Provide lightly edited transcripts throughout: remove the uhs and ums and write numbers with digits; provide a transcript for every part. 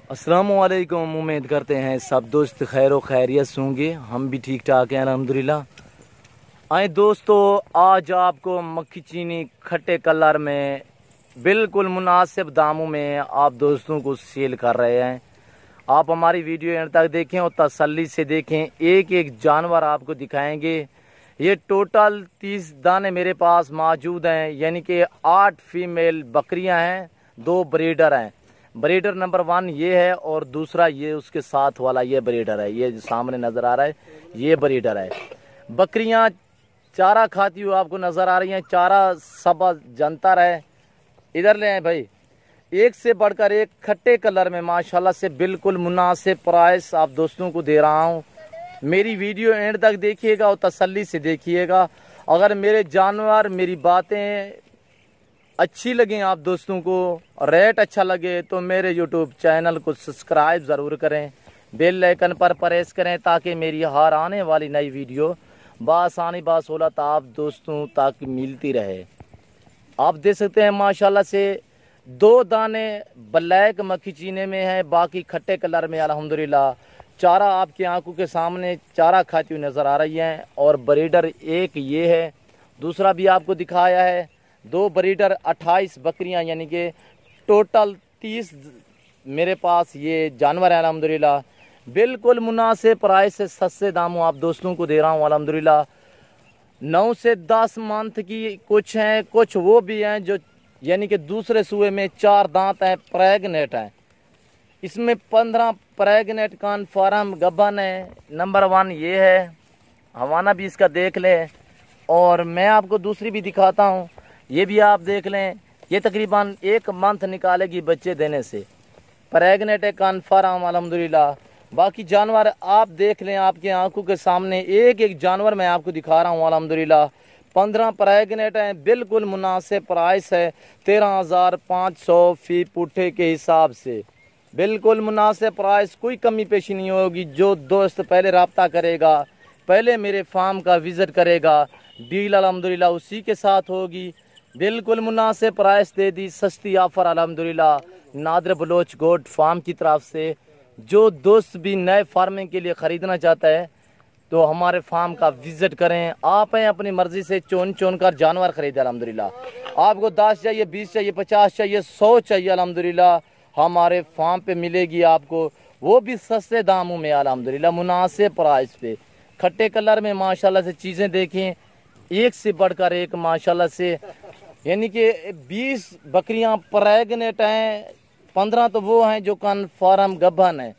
अस्सलामुअलैकुम। उम्मीद करते हैं सब दोस्त खैर व खैरियत होंगे। हम भी ठीक ठाक हैं अल्हम्दुलिल्लाह। आए दोस्तों, आज आपको मक्खी चीनी खट्टे कलर में बिल्कुल मुनासिब दामों में आप दोस्तों को सेल कर रहे हैं। आप हमारी वीडियो एंड तक देखें और तसल्ली से देखें। एक एक जानवर आपको दिखाएंगे। ये टोटल 30 दाने मेरे पास मौजूद हैं, यानी कि 8 फीमेल बकरियां हैं, 2 ब्रीडर हैं। ब्रीडर नंबर 1 ये है और दूसरा ये उसके साथ वाला ये ब्रीडर है। ये जो सामने नजर आ रहा है ये ब्रीडर है। बकरियां चारा खाती हुई आपको नजर आ रही हैं। चारा सब जंतर है। इधर ले आए भाई। एक से बढ़कर एक खट्टे कलर में माशाल्लाह से बिल्कुल मुनासिब प्राइस आप दोस्तों को दे रहा हूँ। मेरी वीडियो एंड तक देखिएगा और तसल्ली से देखिएगा। अगर मेरे जानवर मेरी बातें अच्छी लगे आप दोस्तों को, रेट अच्छा लगे, तो मेरे यूट्यूब चैनल को सब्सक्राइब ज़रूर करें, बेल आइकन पर प्रेस करें ताकि मेरी हर आने वाली नई वीडियो बासानी बासहूलत आप दोस्तों तक मिलती रहे। आप देख सकते हैं माशाल्लाह से 2 दाने ब्लैक मक्खी चीने में है, बाकी खट्टे कलर में अल्हम्दुलिल्लाह। चारा आपकी आंखों के सामने चारा खाती हुई नज़र आ रही हैं। और ब्रीडर एक ये है, दूसरा भी आपको दिखाया है। 2 ब्रीडर 28 बकरियां, यानी कि टोटल 30 मेरे पास ये जानवर है अल्हम्दुलिल्लाह। बिल्कुल मुनासिब प्राइस से सस्ते दामों आप दोस्तों को दे रहा हूँ अल्हम्दुलिल्लाह। 9 से 10 मंथ की कुछ हैं, कुछ वो भी हैं जो यानी कि दूसरे सूए में 4 दांत हैं, प्रेगनेट हैं। इसमें 15 प्रेगनेट कन्फर्म गब्बन है। नंबर 1 ये है, हवाना भी इसका देख लें। और मैं आपको दूसरी भी दिखाता हूँ, ये भी आप देख लें। ये तकरीबन 1 मंथ निकालेगी बच्चे देने से। प्रेगनेट है कन्फर्म अल्हम्दुलिल्लाह। बाकी जानवर आप देख लें, आपके आंखों के सामने एक एक जानवर मैं आपको दिखा रहा हूँ अल्हम्दुलिल्लाह। 15 प्रेगनेट हैं। बिल्कुल मुनासिब प्राइस है 13,500 फी पुट्ठे के हिसाब से। बिल्कुल मुनासिब प्राइस, कोई कमी पेशी नहीं होगी। जो दोस्त पहले रब्ता करेगा, पहले मेरे फार्म का विज़िट करेगा, डील अल्हम्दुलिल्लाह उसी के साथ होगी। बिल्कुल मुनासिब प्राइस दे दी, सस्ती ऑफर अल्हम्दुलिल्लाह नादिर बलोच गोट फार्म की तरफ से। जो दोस्त भी नए फार्मिंग के लिए ख़रीदना चाहता है तो हमारे फार्म का विज़िट करें। आप हैं अपनी मर्ज़ी से चुन कर जानवर ख़रीदें अल्हम्दुलिल्लाह। आपको 10 चाहिए, 20 चाहिए, 50 चाहिए, 100 चाहिए अल्हम्दुलिल्लाह हमारे फार्म पे मिलेगी आपको, वो भी सस्ते दामों में अल्हम्दुलिल्लाह मुनासिब प्राइस पे। खट्टे कलर में माशाल्लाह से चीज़ें देखें, एक से बढ़कर एक माशाल्लाह से, यानी कि 20 बकरियां प्रेगनेट हैं, 15 तो वो हैं जो कन्फर्म गब्बन है,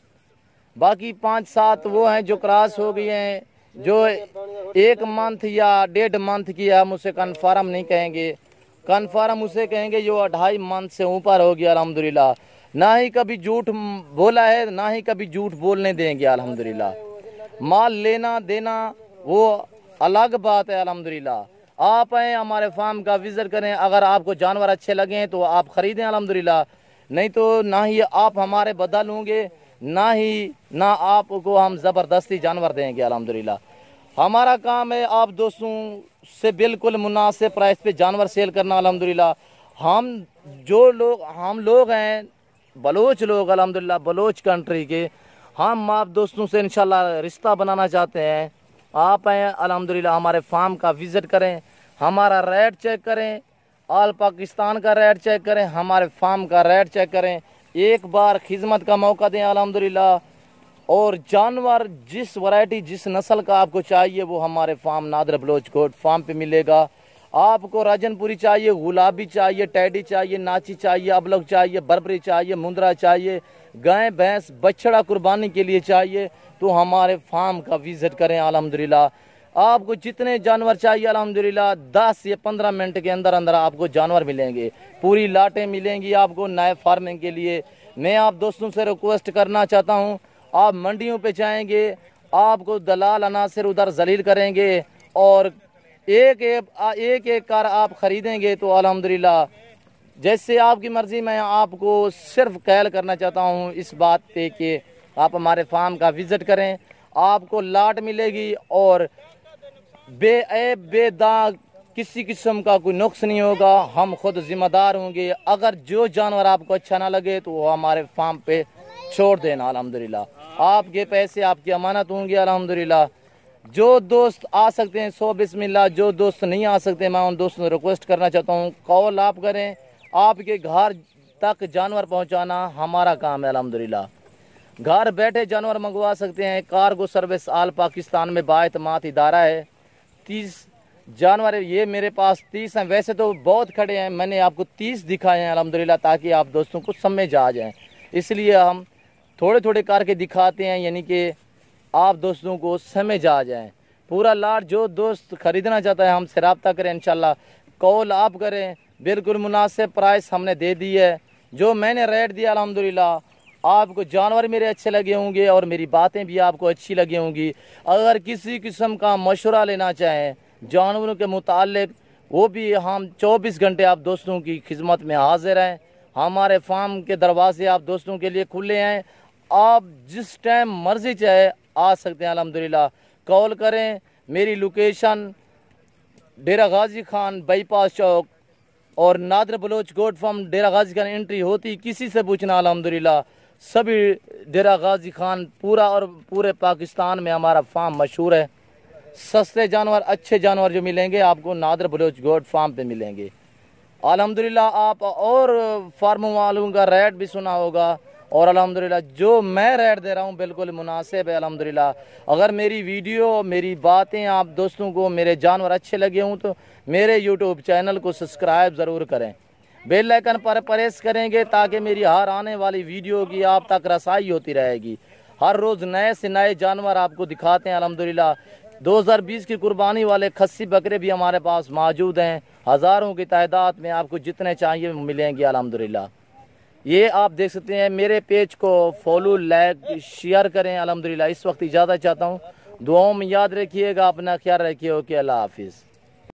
बाकी 5-7 वो हैं जो क्रॉस हो गई हैं, जो 1 मंथ या 1.5 मंथ की है। हम उसे कन्फर्म नहीं कहेंगे, कन्फर्म उसे कहेंगे जो 2.5 मंथ से ऊपर हो गया अल्हम्दुलिल्लाह। ना ही कभी झूठ बोला है, ना ही कभी झूठ बोलने देंगे अल्हम्दुलिल्लाह। माल लेना देना वो अलग बात है अल्हम्दुलिल्लाह। आप हैं हमारे फार्म का विज़िट करें। अगर आपको जानवर अच्छे लगें तो आप ख़रीदें अल्हम्दुलिल्लाह, नहीं तो ना ही आप हमारे बदल होंगे, ना आपको हम ज़बरदस्ती जानवर देंगे अल्हम्दुलिल्लाह। हमारा काम है आप दोस्तों से बिल्कुल मुनासिब प्राइस पे जानवर सेल करना अल्हम्दुलिल्लाह। हम लोग हैं बलोच लोग अल्हम्दुलिल्लाह, बलोच कंट्री के। हम आप दोस्तों से इंशाल्लाह रिश्ता बनाना चाहते हैं। आप हैं अल्हम्दुलिल्लाह, हमारे फार्म का विज़िट करें, हमारा रेट चेक करें, ऑल पाकिस्तान का रेट चेक करें, हमारे फार्म का रेट चेक करें। एक बार खिदमत का मौका दें अल्हम्दुलिल्लाह। और जानवर जिस वैरायटी जिस नस्ल का आपको चाहिए वो हमारे farm Nadir Baloch goat farm पे मिलेगा। आपको राजनपुरी चाहिए, गुलाबी चाहिए, टैडी चाहिए, नाची चाहिए, अबलग चाहिए, बर्बरी चाहिए, मुंद्रा चाहिए, गाय भैंस बछड़ा कुर्बानी के लिए चाहिए, तो हमारे फार्म का विज़िट करें अल्हम्दुलिल्लाह। आपको जितने जानवर चाहिए अल्हम्दुलिल्लाह 10 से 15 मिनट के अंदर अंदर आपको जानवर मिलेंगे, पूरी लाटें मिलेंगी आपको नए फार्मिंग के लिए। मैं आप दोस्तों से रिक्वेस्ट करना चाहता हूँ, आप मंडियों पे जाएंगे, आपको दलाल अनासिर उधर जलील करेंगे और एक कार आप ख़रीदेंगे तो अल्हम्दुलिल्लाह जैसे आपकी मर्ज़ी। मैं आपको सिर्फ कहल करना चाहता हूँ इस बात पे कि आप हमारे फार्म का विज़िट करें, आपको लाट मिलेगी और बेदाग किसी किस्म का कोई नुक्स नहीं होगा, हम खुद जिम्मेदार होंगे। अगर जो जानवर आपको अच्छा ना लगे तो वो हमारे फार्म पे छोड़ देना। अल्हम्दुलिल्लाह आपके पैसे आपकी अमानत होंगे। अल्हम्दुलिल्लाह जो दोस्त आ सकते हैं सो बिस्मिल्लाह, जो दोस्त नहीं आ सकते मैं उन दोस्तों से रिक्वेस्ट करना चाहता हूँ कॉल आप करें। आपके घर तक जानवर पहुँचाना हमारा काम है। अल्हम्दुलिल्लाह घर बैठे जानवर मंगवा सकते हैं। कार्गो सर्विस आल पाकिस्तान में बाएतमाद इदारा है। 30 जानवर ये मेरे पास 30 हैं, वैसे तो बहुत खड़े हैं, मैंने आपको 30 दिखाए हैं अल्हम्दुलिल्लाह, ताकि आप दोस्तों को समझ आ जाए। इसलिए हम थोड़े थोड़े करके दिखाते हैं, यानी कि आप दोस्तों को समझ आ जाए पूरा लाट। जो दोस्त ख़रीदना चाहता है हमसे रब्ता करें, इंशाल्लाह कॉल आप करें। बिल्कुल मुनासिब प्राइस हमने दे दी है। जो मैंने रेट दिया अल्हम्दुलिल्लाह आपको जानवर मेरे अच्छे लगे होंगे और मेरी बातें भी आपको अच्छी लगी होंगी। अगर किसी किस्म का मशवरा लेना चाहें जानवरों के मुतालिक, वो भी हम 24 घंटे आप दोस्तों की खिदमत में हाजिर हैं। हमारे फार्म के दरवाजे आप दोस्तों के लिए खुले हैं। आप जिस टाइम मर्जी चाहे आ सकते हैं। अल्हम्दुलिल्लाह कॉल करें। मेरी लोकेशन डेरा गाजी खान बाईपास चौक और नादर बलोच गोट फार्म डेरा गाजी खान एंट्री होती किसी से पूछना। अल्हम्दुलिल्लाह सभी डेरा गाजी खान पूरा और पूरे पाकिस्तान में हमारा फार्म मशहूर है। सस्ते जानवर अच्छे जानवर जो मिलेंगे आपको नादर बलोच गोट फार्म पे मिलेंगे। अल्हम्दुलिल्लाह आप और फार्मों वालों का रेट भी सुना होगा और अल्हम्दुलिल्लाह जो मैं रेट दे रहा हूँ बिल्कुल मुनासिब है। अल्हम्दुलिल्लाह अगर मेरी वीडियो मेरी बातें आप दोस्तों को मेरे जानवर अच्छे लगे हों तो मेरे यूट्यूब चैनल को सब्सक्राइब ज़रूर करें, बेल आइकन पर प्रेस करेंगे ताकि मेरी हर आने वाली वीडियो की आप तक रसाई होती रहेगी। हर रोज़ नए से नए जानवर आपको दिखाते हैं। अल्हम्दुलिल्लाह 2020 की कुर्बानी वाले खस्सी बकरे भी हमारे पास मौजूद हैं। हज़ारों की तादाद में आपको जितने चाहिए मिलेंगे। अल्हम्दुलिल्लाह ये आप देख सकते हैं। मेरे पेज को फॉलो लाइक शेयर करें। अल्हम्दुलिल्लाह इस वक्त इजाज़त चाहता हूँ। दुआओं में याद रखिएगा, अपना ख्याल रखिए। ओके अल्लाह हाफिज़।